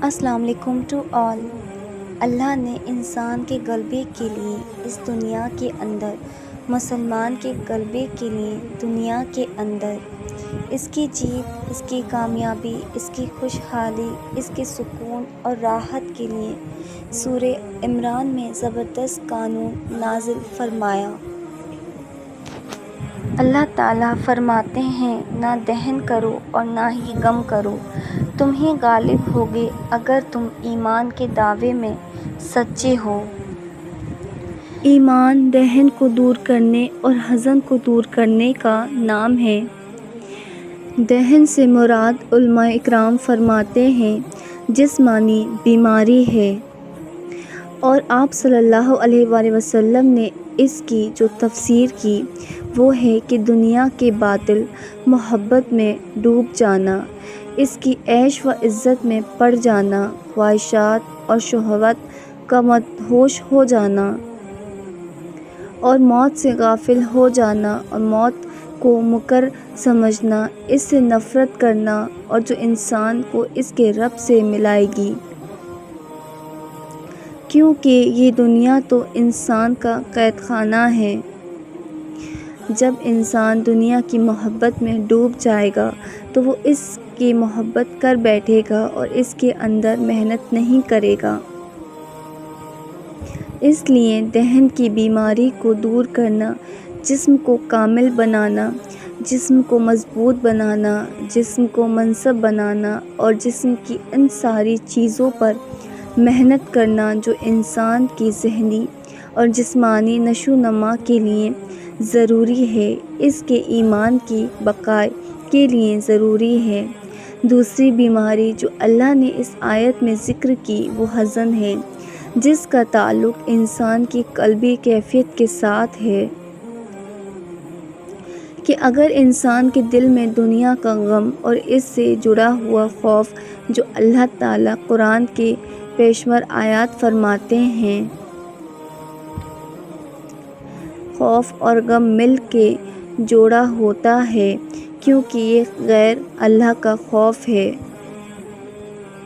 السلام علیکم to all. اللہ نے انسان کے غلبے کے لیے اس دنیا کے اندر، مسلمان کے غلبے کے لیے دنیا کے اندر، اس کی جیت، اس کی کامیابی، اس کی خوشحالی، اس کے سکون اور راحت کے لیے سورہ عمران میں زبردست قانون نازل فرمایا۔ اللہ تعالیٰ فرماتے ہیں، نہ دہن کرو اور نہ ہی غم کرو، تم ہی غالب ہوگے اگر تم ایمان کے دعوے میں سچے ہو۔ ایمان دہن کو دور کرنے اور حزن کو دور کرنے کا نام ہے۔ دہن سے مراد علماء اکرام فرماتے ہیں جسمانی بیماری ہے، اور آپ صلی اللہ علیہ وآلہ وسلم نے اس کی جو تفسیر کی وہ ہے کہ دنیا کے باطل محبت میں ڈوب جانا، اس کی عیش و عزت میں پڑ جانا، خواہشات اور شہوت کا مدہوش ہو جانا، اور موت سے غافل ہو جانا، اور موت کو مکر سمجھنا، اس سے نفرت کرنا، اور جو انسان کو اس کے رب سے ملائے گی، کیونکہ یہ دنیا تو انسان کا قید خانہ ہے۔ جب انسان دنیا کی محبت میں ڈوب جائے گا تو وہ اس کی محبت کر بیٹھے گا اور اس کے اندر محنت نہیں کرے گا۔ اس لیے دہن کی بیماری کو دور کرنا، جسم کو کامل بنانا، جسم کو مضبوط بنانا، جسم کو منصب بنانا، اور جسم کی ان ساری چیزوں پر محنت کرنا جو انسان کی ذہنی اور جسمانی نشو و نما کے لیے ضروری ہے، اس کے ایمان کی بقاء کے لیے ضروری ہے۔ دوسری بیماری جو اللہ نے اس آیت میں ذکر کی وہ حزن ہے، جس کا تعلق انسان کی قلبی کیفیت کے ساتھ ہے کہ اگر انسان کے دل میں دنیا کا غم اور اس سے جڑا ہوا خوف، جو اللہ تعالیٰ قرآن کے پیشور آیات فرماتے ہیں، خوف اور غم مل کے جوڑا ہوتا ہے، کیونکہ یہ غیر اللہ کا خوف ہے۔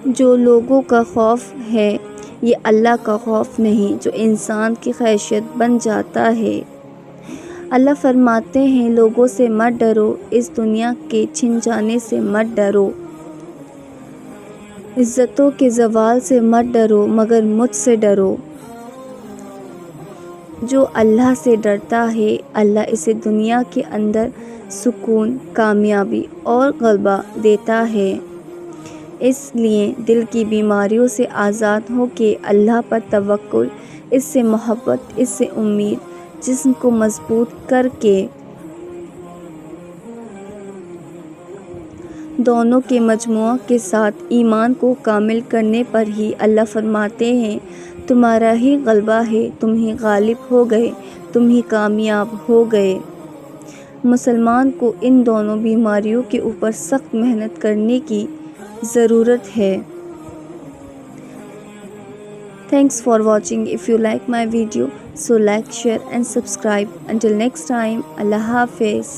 جو لوگوں کا خوف ہے یہ اللہ کا خوف نہیں جو انسان کی خیشت بن جاتا ہے۔ اللہ فرماتے ہیں، لوگوں سے مت ڈرو، اس دنیا کے چھن جانے سے مت ڈرو، عزتوں کے زوال سے مت ڈرو، مگر مجھ سے ڈرو۔ جو اللہ سے ڈرتا ہے اللہ اسے دنیا کے اندر سکون، کامیابی اور غلبہ دیتا ہے۔ اس لیے دل کی بیماریوں سے آزاد ہو کے اللہ پر توکل، اس سے محبت، اس سے امید، جسم کو مضبوط کر کے دونوں کے مجموعہ کے ساتھ ایمان کو کامل کرنے پر ہی اللہ فرماتے ہیں، تمہارا ہی غلبہ ہے، تم ہی غالب ہو گئے، تم ہی کامیاب ہو گئے۔ مسلمان کو ان دونوں بیماریوں کے اوپر سخت محنت کرنے کی ضرورت ہے۔ Thanks for watching. If you like my video, so like, share and subscribe. Until next time, Allah Hafiz.